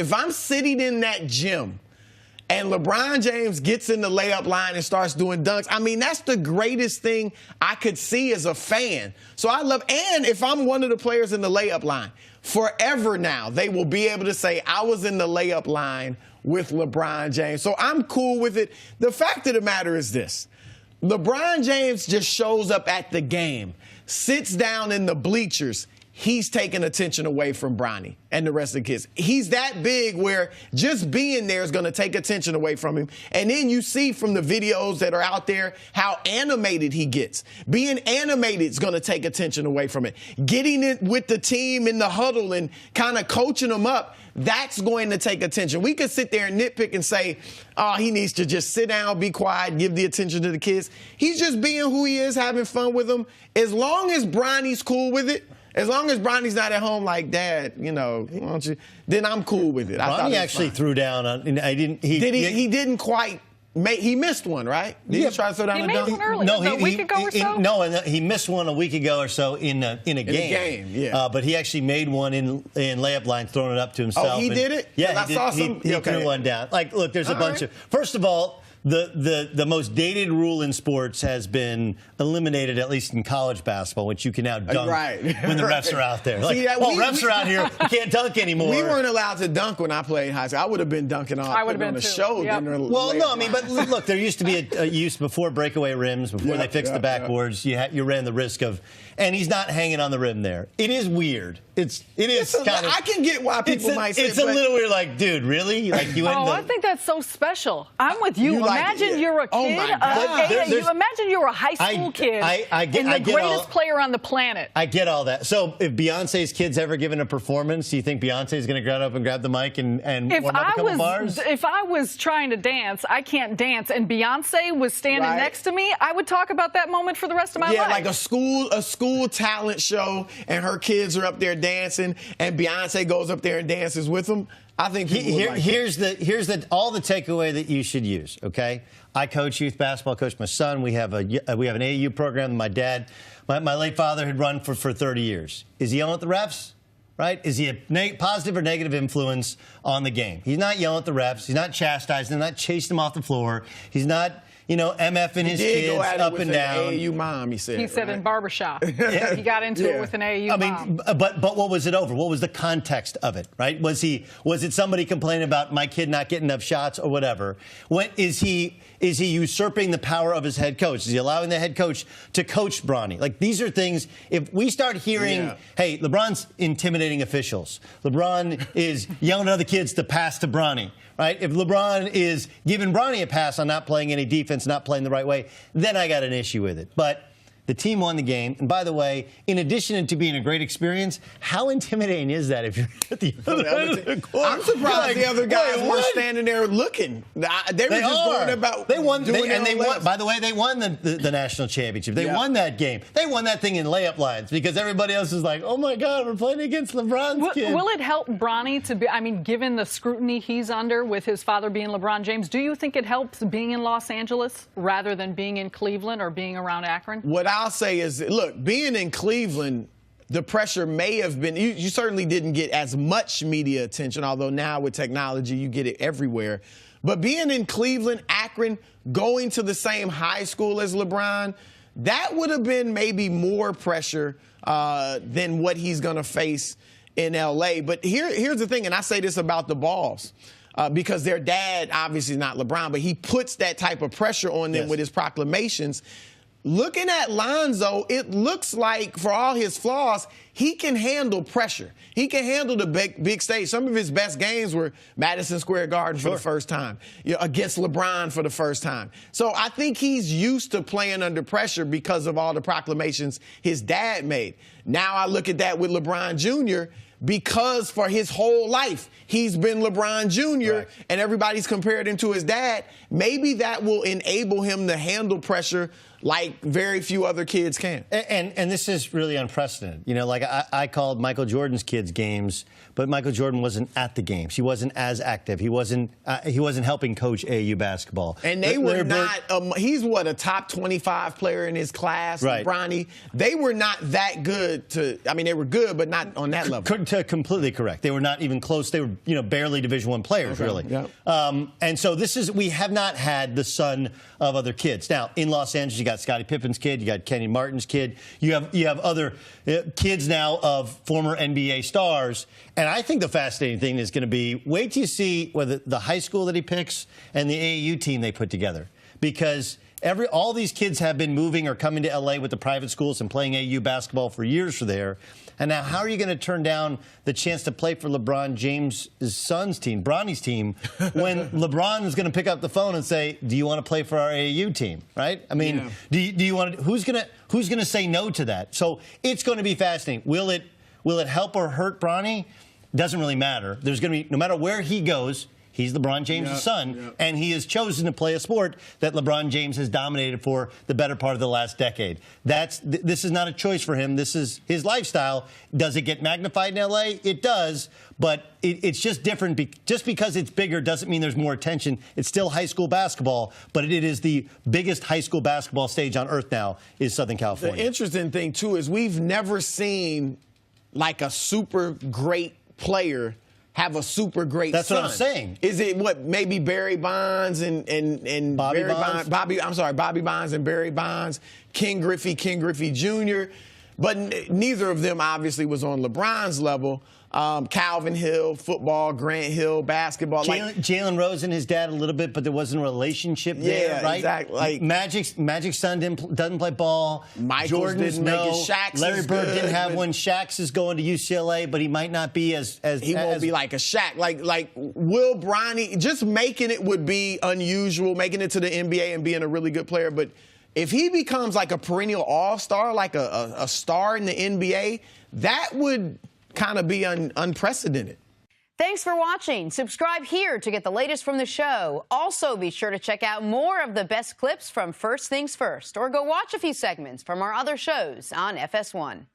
if I'm sitting in that gym and LeBron James gets in the layup line and starts doing dunks, I mean, that's the greatest thing I could see as a fan. So I love, and if I'm one of the players in the layup line, forever now, they will be able to say, I was in the layup line with LeBron James. So I'm cool with it. The fact of the matter is this. LeBron James just shows up at the game, sits down in the bleachers. He's taking attention away from Bronny and the rest of the kids. He's that big where just being there is going to take attention away from him. And then you see from the videos that are out there how animated he gets. Being animated is going to take attention away from it. Getting it with the team in the huddle and kind of coaching them up, that's going to take attention. We could sit there and nitpick and say, oh, he needs to just sit down, be quiet, give the attention to the kids. He's just being who he is, having fun with them. As long as Bronny's cool with it, as long as Bronny's not at home like, Dad, you know, why don't you, then I'm cool with it. Bronny actually threw down on. He didn't quite. He missed one, right? Did he try to throw down a dunk? He made one earlier, a week ago or so? No, and he missed one a week ago or so in a game. Yeah. But he actually made one in layup line, throwing it up to himself. Oh, he did it? Yeah, he threw one down. Like, look, there's a bunch of. First of all, the most dated rule in sports has been eliminated, at least in college basketball, which you can now dunk when the refs are out there. Like, See, refs are out here, you can't dunk anymore. We weren't allowed to dunk when I played high school. I would have been dunking on the show. Yep. Well, no, I mean, but look, there used to be a use before breakaway rims, before they fixed the backboards. You ran the risk of, and he's not hanging on the rim there. It is weird. It is kind of. I can get why people might say it's a little weird. Like, dude, really? Like you? I think that's so special. I'm with you. Imagine you're a kid. Oh my God. Imagine you're a high school kid and the greatest player on the planet. I get all that. So if Beyonce's kid's ever given a performance, do you think Beyonce's going to get up and grab the mic and warm up a couple bars? If I was trying to dance, I can't dance, and Beyonce was standing next to me, I would talk about that moment for the rest of my life. Yeah, like a school talent show, and her kids are up there dancing, and Beyonce goes up there and dances with them. I think here's all the takeaway that you should use. Okay, I coach youth basketball. Coach my son. We have an AAU program. My dad, my late father, had run for 30 years. Is he yelling at the refs? Right? Is he a positive or negative influence on the game? He's not yelling at the refs. He's not chastising them. Not chasing them off the floor. He's not, MFing his kids up and down. AAU mom, he said. He said in barbershop. He got into it with an AAU mom. But what was it over? What was the context of it? Right? Was it somebody complaining about my kid not getting enough shots or whatever? Is he usurping the power of his head coach? Is he allowing the head coach to coach Bronny? Like, these are things. If we start hearing, hey, LeBron's intimidating officials, LeBron is yelling at other kids to pass to Bronny. Right? If LeBron is giving Bronny a pass on not playing any defense, not playing the right way, then I got an issue with it. But the team won the game. And by the way, in addition to being a great experience, how intimidating is that if you're at the other end of the court? I'm surprised the other guys weren't standing there looking. They were just worried about won. By the way, they won the national championship. They won that game. They won that thing in layup lines because everybody else is like, oh, my God, we're playing against LeBron's kid. Will it help Bronny to be, given the scrutiny he's under with his father being LeBron James, do you think it helps being in Los Angeles rather than being in Cleveland or being around Akron? What I'll say is, look, being in Cleveland, the pressure may have been, you certainly didn't get as much media attention, although now with technology, you get it everywhere. But being in Cleveland, Akron, going to the same high school as LeBron, that would have been maybe more pressure than what he's going to face in L.A. But here's the thing, and I say this about the Balls. Because their dad, obviously not LeBron, but he puts that type of pressure on them with his proclamations. Looking at Lonzo, it looks like, for all his flaws, he can handle pressure. He can handle the big stage. Some of his best games were Madison Square Garden for the first time, against LeBron for the first time. So I think he's used to playing under pressure because of all the proclamations his dad made. Now I look at that with LeBron Jr., because for his whole life, he's been LeBron Jr., and everybody's compared him to his dad. Maybe that will enable him to handle pressure like very few other kids can. And this is really unprecedented. You know, like I called Michael Jordan's kids' games, but Michael Jordan wasn't at the games. He wasn't as active. He wasn't helping coach AAU basketball. And they were not. He's what, a top 25 player in his class, right? Bronny. They were not that good to. I mean, they were good, but not on that level. Completely correct. They were not even close. They were, barely Division I players, really. Yep. And so we have not had the son of other kids. Now in Los Angeles, you got Scottie Pippen's kid, you got Kenny Martin's kid, you have other kids now of former NBA stars. And I think the fascinating thing is going to be wait till you see whether the high school that he picks and the AAU team they put together, because all these kids have been moving or coming to LA with the private schools and playing AAU basketball for years for there. And now how are you going to turn down the chance to play for LeBron James' son's team, Bronny's team, when LeBron is going to pick up the phone and say, do you want to play for our AAU team, right? I mean, do you want to, who's going to say no to that? So it's going to be fascinating. Will it help or hurt Bronny? Doesn't really matter. There's going to be, no matter where he goes, he's LeBron James' son, and he has chosen to play a sport that LeBron James has dominated for the better part of the last decade. This is not a choice for him. This is his lifestyle. Does it get magnified in L.A.? It does, but it's just different. Just because it's bigger doesn't mean there's more attention. It's still high school basketball, but it is the biggest high school basketball stage on earth now is Southern California. The interesting thing, too, is we've never seen like a super great player have a super great That's son. what I'm saying. Is it maybe Barry Bonds and Bobby Barry Bonds? Bobby Bonds and Barry Bonds, King Griffey Jr., but neither of them obviously was on LeBron's level. Calvin Hill, football, Grant Hill, basketball. Jalen Rose and his dad a little bit, but there wasn't a relationship there, right? Exactly. Like Magic's son doesn't play ball. Jordan's didn't make it. Shaq's Larry Bird good, didn't have one. Shaq's is going to UCLA, but he might not be as he won't be like a Shaq. Like Will Bronny, just making it would be unusual, making it to the NBA and being a really good player. But if he becomes like a perennial all-star, like a star in the NBA, that would kind of be unprecedented. Thanks for watching. Subscribe here to get the latest from the show. Also, be sure to check out more of the best clips from First Things First, or go watch a few segments from our other shows on FS1.